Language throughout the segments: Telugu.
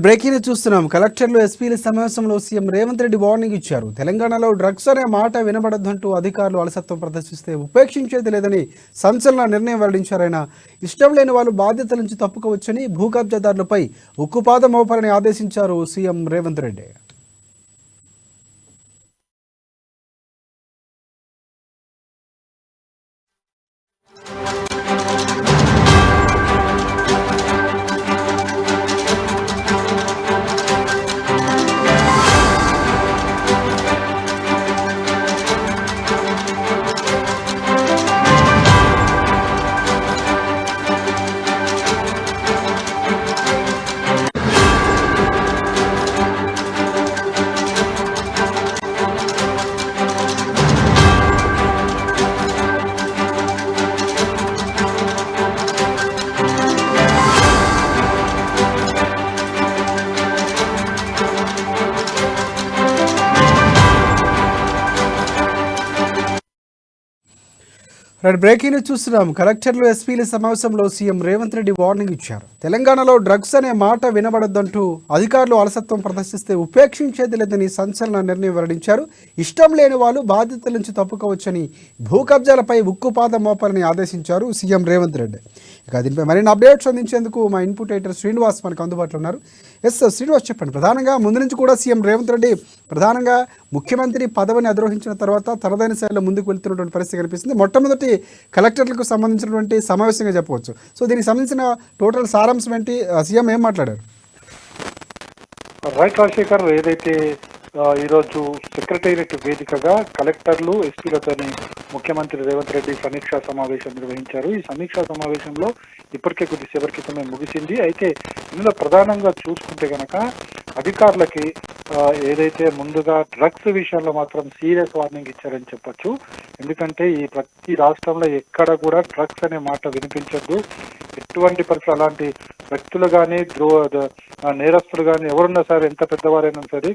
బ్రేకింగ్ చూస్తున్నాం. కలెక్టర్లు ఎస్పీల సమావేశంలో సీఎం రేవంత్ రెడ్డి వార్నింగ్ ఇచ్చారు. తెలంగాణలో డ్రగ్స్ అనే మాట వినబడద్దంటూ అధికారులు అలసత్వం ప్రదర్శిస్తే ఉపేక్షించేది లేదని సంచలన నిర్ణయం వెల్లడించారు. ఆయన ఇష్టం లేని వాళ్ళు బాధ్యతల నుంచి తప్పుకోవచ్చని, భూ కబ్జాదారులపై ఉక్కుపాదం మోపాలని ఆదేశించారు సీఎం రేవంత్ రెడ్డి. బ్రేకింగ్ చూస్తున్నాం. కలెక్టర్లు ఎస్పీల సమావేశంలో సీఎం రేవంత్ రెడ్డి వార్నింగ్ ఇచ్చారు. తెలంగాణలో డ్రగ్స్ అనే మాట వినబడద్దంటూ అధికారులు అలసత్వం ప్రదర్శిస్తే ఉపేక్షించేది లేదని సంచలన నిర్ణయం వెల్లడించారు. ఇష్టం లేని వాళ్ళు బాధ్యతల నుంచి తప్పుకోవచ్చని, భూ కబ్జాలపై ఉక్కుపాదం మోపాలని ఆదేశించారు సీఎం రేవంత్ రెడ్డి. ఇక దీనిపై మరిన్ని అప్డేట్స్ అందించేందుకు మా ఇన్పుట్ ఎడిటర్ శ్రీనివాస్ మనకు అందుబాటులో ఉన్నారు. శ్రీనివాస్, చెప్పండి. ప్రధానంగా ముందు నుంచి కూడా సీఎం రేవంత్ రెడ్డి ప్రధానంగా ముఖ్యమంత్రి పదవిని అధిరోహించిన తర్వాత తనదైన శైలిలో ముందుకు వెళ్తున్నటువంటి పరిస్థితి కనిపిస్తుంది. మొట్టమొదటి కలెక్టర్లకు సంబంధించినటువంటి సమావేశంగా చెప్పవచ్చు. సో దీనికి సంబంధించిన టోటల్ సారాంశం ఏంటి? సీఎం ఏం మాట్లాడారు? రైట్ రాజశేఖర్, ఏదైతే ఈరోజు సెక్రటేరియట్ వేదికగా కలెక్టర్లు ఎస్పీలతోని ముఖ్యమంత్రి రేవంత్ రెడ్డి సమీక్షా సమావేశం నిర్వహించారు. ఈ సమీక్షా సమావేశంలో ఇప్పటికే కొద్దిసేపటి క్రితమే ముగిసింది. అయితే ఇందులో ప్రధానంగా చూసుకుంటే కనుక అధికారులకి ఏదైతే ముందుగా డ్రగ్స్ విషయంలో మాత్రం సీరియస్ వార్నింగ్ ఇచ్చారని చెప్పొచ్చు. ఎందుకంటే ఈ ప్రతి రాష్ట్రంలో ఎక్కడ కూడా డ్రగ్స్ అనే మాట వినిపించద్దు. ఎటువంటి పరిస్థితులు అలాంటి వ్యక్తులు కానీ నేరస్తులు కానీ ఎవరున్నా సరే, ఎంత పెద్దవారైనా సరే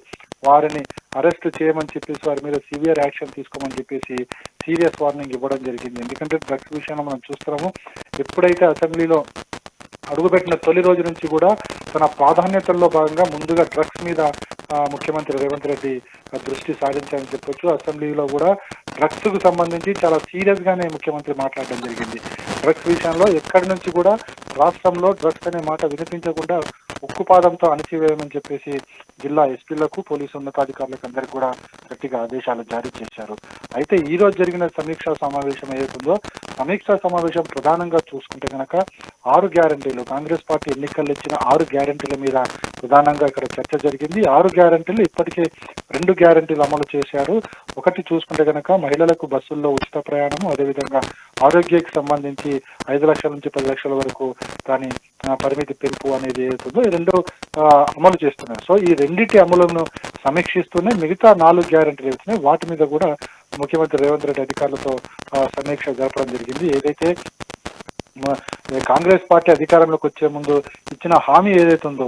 వారిని అరెస్ట్ చేయమని చెప్పేసి వారి మీద సివియర్ యాక్షన్ తీసుకోమని చెప్పేసి సీరియస్ వార్నింగ్ ఇవ్వడం జరిగింది. ఎందుకంటే డ్రగ్స్ విషయంలో మనం చూస్తున్నాము, ఎప్పుడైతే అసెంబ్లీలో అడుగుపెట్టిన తొలి రోజు నుంచి కూడా తన ప్రాధాన్యతల్లో భాగంగా ముందుగా డ్రగ్స్ మీద ముఖ్యమంత్రి రేవంత్ రెడ్డి దృష్టి సారించారని చెప్పొచ్చు. అసెంబ్లీలో కూడా డ్రగ్స్ కు సంబంధించి చాలా సీరియస్ గానే ముఖ్యమంత్రి మాట్లాడడం జరిగింది. డ్రగ్స్ విషయంలో ఎక్కడి నుంచి కూడా రాష్ట్రంలో డ్రగ్స్ అనే మాట వినిపించకుండా ఉక్కుపాదంతో అణచివేయమని చెప్పేసి జిల్లా ఎస్పీలకు, పోలీసు ఉన్నతాధికారులకు అందరికీ కూడా గట్టిగా ఆదేశాలు జారీ చేశారు. అయితే ఈ రోజు జరిగిన సమీక్షా సమావేశం ఏదైతుందో, సమీక్షా సమావేశం ప్రధానంగా చూసుకుంటే కనుక 6 గ్యారంటీలు, కాంగ్రెస్ పార్టీ ఎన్నికల్లో ఇచ్చిన 6 గ్యారంటీల మీద ప్రధానంగా ఇక్కడ చర్చ జరిగింది. 6 గ్యారంటీలు ఇప్పటికే 2 గ్యారంటీలు అమలు చేశారు. ఒకటి చూసుకుంటే కనుక మహిళలకు బస్సుల్లో ఉచిత ప్రయాణము, అదేవిధంగా ఆరోగ్యకి సంబంధించి 5 లక్షల నుంచి 10 లక్షల వరకు దాని పరిమితి పెంపు అనేది ఏదైతుందో ఈ 2 అమలు చేస్తున్నారు. సో ఈ రెండింటి అమలును సమీక్షిస్తూనే మిగతా 4 గ్యారంటీలు అవుతున్నాయి. వాటి మీద కూడా ముఖ్యమంత్రి రేవంత్ రెడ్డి అధికారులతో సమీక్ష జరపడం జరిగింది. ఏదైతే కాంగ్రెస్ పార్టీ అధికారంలోకి వచ్చే ముందు ఇచ్చిన హామీ ఏదైతే ఉందో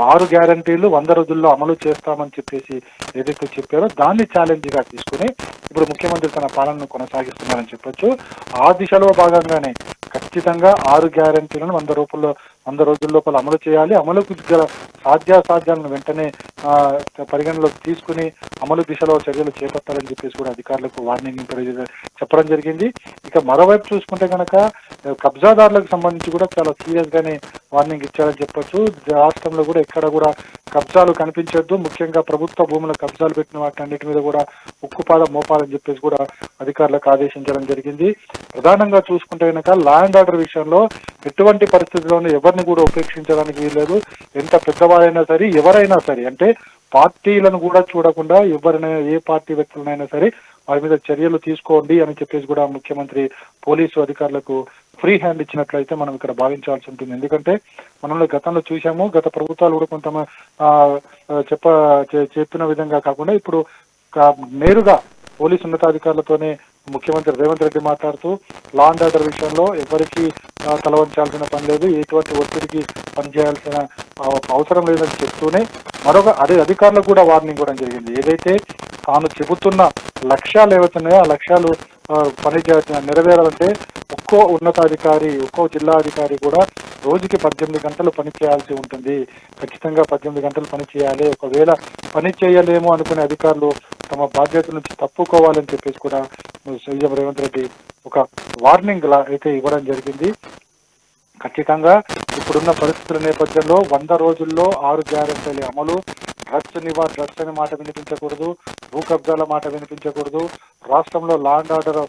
6 గ్యారంటీలు 100 రోజుల్లో అమలు చేస్తామని చెప్పేసి ఏదైతే చెప్పారో దాన్ని ఛాలెంజ్ గా తీసుకుని ఇప్పుడు ముఖ్యమంత్రి తన పాలనను కొనసాగిస్తున్నారని చెప్పొచ్చు. ఆ దిశలో భాగంగానే ఖచ్చితంగా 6 గ్యారంటీలను 100 రోజుల లోపల అమలు చేయాలి. అమలుకు గల సాధ్యాసాధ్యాలను వెంటనే పరిగణలోకి తీసుకుని అమలు దిశలో చర్యలు చేపట్టాలని చెప్పేసి కూడా అధికారులకు వార్నింగ్ చెప్పడం జరిగింది. ఇక మరోవైపు చూసుకుంటే కనుక కబ్జాదారులకు సంబంధించి కూడా చాలా సీరియస్ గానే వార్నింగ్ ఇచ్చారని చెప్పొచ్చు. రాష్ట్రంలో కూడా ఎక్కడ కూడా కబ్జాలు కనిపించొద్దు, ముఖ్యంగా ప్రభుత్వ భూముల కబ్జాలు పెట్టిన వాటన్నిటి మీద కూడా ఉక్కుపాదం మోపాలని చెప్పేసి కూడా అధికారులకు ఆదేశించడం జరిగింది. ప్రధానంగా చూసుకుంటే కనుక లా అండ్ ఆర్డర్ విషయంలో ఎటువంటి పరిస్థితుల్లోనూ ఎవరిని కూడా ఉపేక్షించడానికి వీల్లేదు. ఎంత పెద్దవారైనా సరే, ఎవరైనా సరే, అంటే పార్టీలను కూడా చూడకుండా ఎవరైనా ఏ పార్టీ వ్యక్తులనైనా సరే వారి మీద చర్యలు తీసుకోండి అని చెప్పేసి కూడా ముఖ్యమంత్రి పోలీసు అధికారులకు ఫ్రీ హ్యాండ్ ఇచ్చినట్లయితే మనం ఇక్కడ భావించాల్సి ఉంటుంది. ఎందుకంటే మనలో గతంలో చూసాము, గత ప్రభుత్వాలు కూడా కొంత చెప్పిన విధంగా కాకుండా ఇప్పుడు నేరుగా పోలీసు ఉన్నతాధికారులతోనే ముఖ్యమంత్రి రేవంత్ రెడ్డి మాట్లాడుతూ లా అండ్ ఆర్డర్ విషయంలో ఎవరికి తల వంచాల్సిన పని లేదు, ఎటువంటి ఒత్తిడికి పనిచేయాల్సిన అవసరం లేదని చెప్తూనే మరొక అధికారులకు కూడా వార్నింగ్ ఇవ్వడం జరిగింది. ఏదైతే తాను చెబుతున్న లక్ష్యాలు ఏవైతున్నాయో ఆ లక్ష్యాలు నెరవేరాలంటే ఒక్కో ఉన్నతాధికారి, ఒక్కో జిల్లా అధికారి కూడా రోజుకి 18 గంటలు పని చేయాల్సి ఉంటుంది. ఖచ్చితంగా 18 గంటలు పని చేయాలి. ఒకవేళ పని చేయలేము అనుకునే అధికారులు తమ బాధ్యత నుంచి తప్పుకోవాలని చెప్పేసి కూడా సీఎం రేవంత్ రెడ్డి ఒక వార్నింగ్ లా అయితే ఇవ్వడం జరిగింది. ఖచ్చితంగా ఇప్పుడున్న పరిస్థితుల నేపథ్యంలో 100 రోజుల్లో 6 గ్యారెంటీల అమలు, డ్రగ్స్ అనే మాట వినిపించకూడదు, భూ కబ్జాల మాట వినిపించకూడదు, రాష్ట్రంలో లా అండ్ ఆర్డర్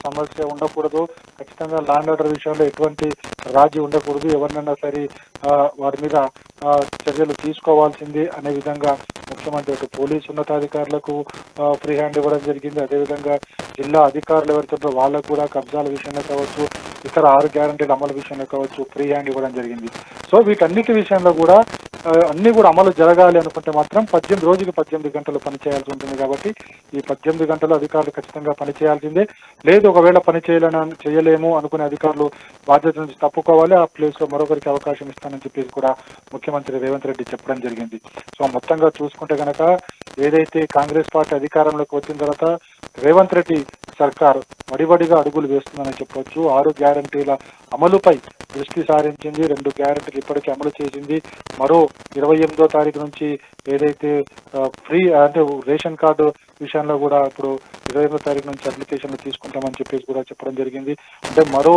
సమస్య ఉండకూడదు, ఖచ్చితంగా లా అండ్ ఆర్డర్ విషయంలో ఎటువంటి రాజీ ఉండకూడదు, ఎవరినైనా సరే వారి మీద చర్యలు తీసుకోవాల్సింది అనే విధంగా ముఖ్యమంత్రి అటు పోలీసు ఉన్నతాధికారులకు ఫ్రీ హ్యాండ్ ఇవ్వడం జరిగింది. అదేవిధంగా జిల్లా అధికారులు ఎవరితో వాళ్ళకు కూడా కబ్జాల విషయంలో కావచ్చు, ఇతర 6 గ్యారెంటీల అమలు విషయంలో కావచ్చు ఫ్రీ హ్యాండ్ ఇవ్వడం జరిగింది. సో వీటన్నిటి విషయంలో కూడా అన్ని కూడా అమలు జరగాలి అనుకుంటే మాత్రం రోజుకి 18 గంటలు పని చేయాల్సి ఉంటుంది. కాబట్టి ఈ 18 గంటలు అధికారులు ఖచ్చితంగా పని చేయాల్సిందే. లేదు ఒకవేళ పని చేయలేము అనుకునే అధికారులు బాధ్యత నుంచి తప్పుకోవాలి, ఆ ప్లేస్ లో మరొకరికి అవకాశం ఇస్తానని చెప్పేసి కూడా ముఖ్యమంత్రి రేవంత్ రెడ్డి చెప్పడం జరిగింది. సో మొత్తంగా చూసుకుంటే కనుక ఏదైతే కాంగ్రెస్ పార్టీ అధికారంలోకి వచ్చిన తర్వాత రేవంత్ రెడ్డి సర్కార్ వడివడిగా అడుగులు వేస్తుందని చెప్పొచ్చు. 6 గ్యారెంటీల అమలుపై దృష్టి సారించింది. 2 గ్యారెంటీలు ఇప్పటికీ అమలు చేసింది. మరో 28వ తారీఖు నుంచి ఏదైతే ఫ్రీ అంటే రేషన్ కార్డు విషయంలో కూడా ఇప్పుడు 28వ తారీఖు నుంచి అప్లికేషన్లు తీసుకుంటామని చెప్పేసి కూడా చెప్పడం జరిగింది. అంటే మరో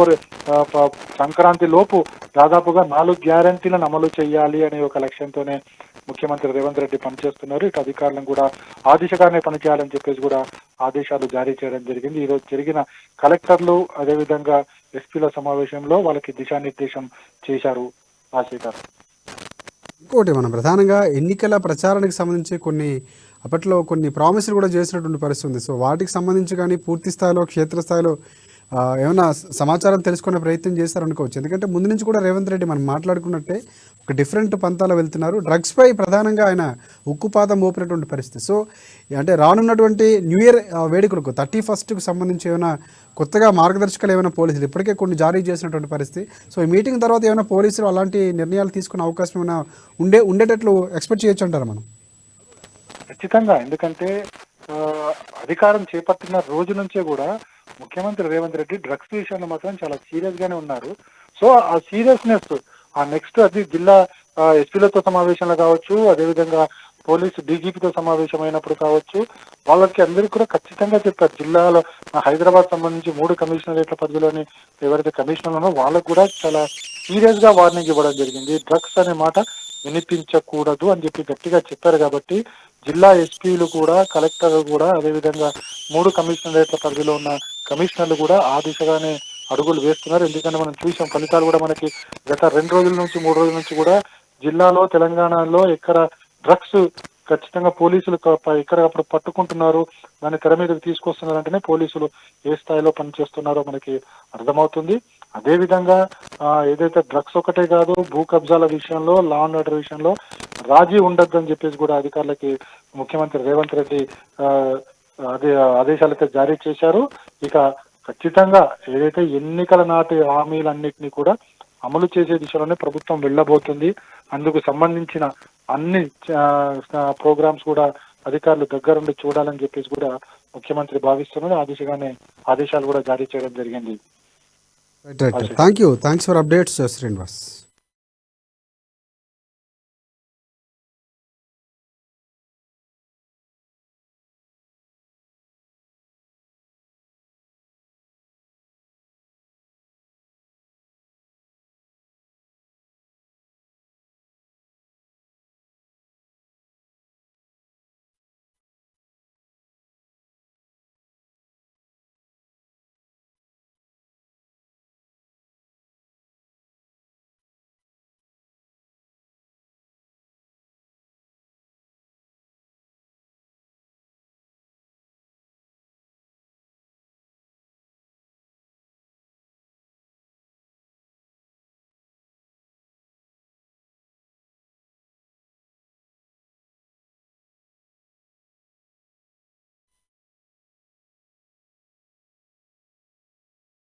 సంక్రాంతి లోపు దాదాపుగా 4 గ్యారెంటీలను అమలు చేయాలి అనే ఒక లక్ష్యంతోనే ముఖ్యమంత్రి రేవంత్ రెడ్డి పనిచేస్తున్నారు. ఇటు అధికారులను కూడా ఆ దిశగానే పనిచేయాలని చెప్పేసి కూడా ఆదేశాలు జారీ చేయడం జరిగింది. ఈరోజు జరిగిన కలెక్టర్లు అదేవిధంగా ఎస్పీల సమావేశంలో వాళ్ళకి దిశానిర్దేశం చేశారు. ఆశీకర్ ఇంకోటి మనం ప్రధానంగా ఎన్నికల ప్రచారానికి సంబంధించి అప్పట్లో కొన్ని ప్రామిసులు కూడా చేసినటువంటి పరిస్థితి ఉంది. సో వాటికి సంబంధించి కానీ పూర్తి స్థాయిలో క్షేత్రస్థాయిలో ఏమైనా సమాచారం తెలుసుకునే ప్రయత్నం చేస్తారనుకోవచ్చు. ఎందుకంటే ముందు నుంచి కూడా రేవంత్ రెడ్డి మనం మాట్లాడుకున్నట్టే ఒక డిఫరెంట్ పంతాలో వెళ్తున్నారు. డ్రగ్స్పై ప్రధానంగా ఆయన ఉక్కుపాదం మోపినటువంటి పరిస్థితి. సో అంటే రానున్నటువంటి న్యూ ఇయర్ వేడుకలకు 31కు సంబంధించి ఏమైనా కొత్తగా మార్గదర్శకాలు ఏమైనా పోలీసులు ఇప్పటికే కొన్ని జారీ చేసినటువంటి పరిస్థితి. సో ఈ మీటింగ్ తర్వాత ఏమైనా పోలీసులు అలాంటి నిర్ణయాలు తీసుకునే అవకాశం ఏమైనా ఉండేటట్లు ఎక్స్పెక్ట్ చేయొచ్చు అంటారు మనం? ఖచ్చితంగా. ఎందుకంటే అధికారం చేపట్టిన రోజు నుంచే కూడా ముఖ్యమంత్రి రేవంత్ రెడ్డి డ్రగ్స్ విషయంలో మాత్రం చాలా సీరియస్ గానే ఉన్నారు. సో ఆ సీరియస్నెస్ ఆ నెక్స్ట్ అది జిల్లా ఎస్పీలతో సమావేశంలో కావచ్చు, అదేవిధంగా పోలీసు డీజీపీతో సమావేశం అయినప్పుడు కావచ్చు, వాళ్ళకి అందరికీ కూడా ఖచ్చితంగా చెప్పారు. జిల్లాలో హైదరాబాద్ సంబంధించి 3 కమిషనరేట్ల పరిధిలోని ఎవరైతే కమిషనర్లు ఉన్నారో వాళ్ళకు కూడా చాలా సీరియస్ గా వార్నింగ్ ఇవ్వడం జరిగింది. డ్రగ్స్ అనే మాట వినిపించకూడదు అని చెప్పి గట్టిగా చెప్పారు. కాబట్టి జిల్లా ఎస్పీలు కూడా, కలెక్టర్లు కూడా, అదేవిధంగా 3 కమిషనరేట్ల పరిధిలో ఉన్న కమిషనర్లు కూడా ఆ దిశగానే అడుగులు వేస్తున్నారు. ఎందుకంటే మనం చూసాం ఫలితాలు కూడా మనకి గత 2 రోజుల నుంచి 3 రోజుల నుంచి కూడా జిల్లాలో, తెలంగాణలో ఎక్కడ డ్రగ్స్ ఖచ్చితంగా పోలీసులు ఎక్కడప్పుడు పట్టుకుంటున్నారు, దాన్ని తెర మీదకి తీసుకొస్తున్నారంటేనే పోలీసులు ఏ స్థాయిలో పనిచేస్తున్నారో మనకి అర్థమవుతుంది. అదేవిధంగా ఏదైతే డ్రగ్స్ ఒకటే కాదు, భూ కబ్జాల విషయంలో, లా అండ్ ఆర్డర్ విషయంలో రాజీ ఉండొద్దని చెప్పేసి కూడా అధికారులకి ముఖ్యమంత్రి రేవంత్ రెడ్డి ఆదేశాలైతే జారీ చేశారు. ఇక ఖచ్చితంగా ఏదైతే ఎన్నికల నాటి హామీలన్నింటినీ కూడా అమలు చేసే దిశలోనే ప్రభుత్వం వెళ్ళబోతుంది. అందుకు సంబంధించిన అన్ని ప్రోగ్రామ్స్ కూడా అధికారులు దగ్గరుండి చూడాలని చెప్పేసి కూడా ముఖ్యమంత్రి భావిస్తున్నారు. ఆ దిశగానే ఆదేశాలు కూడా జారీ చేయడం జరిగింది. Thanks for updates Srinivas.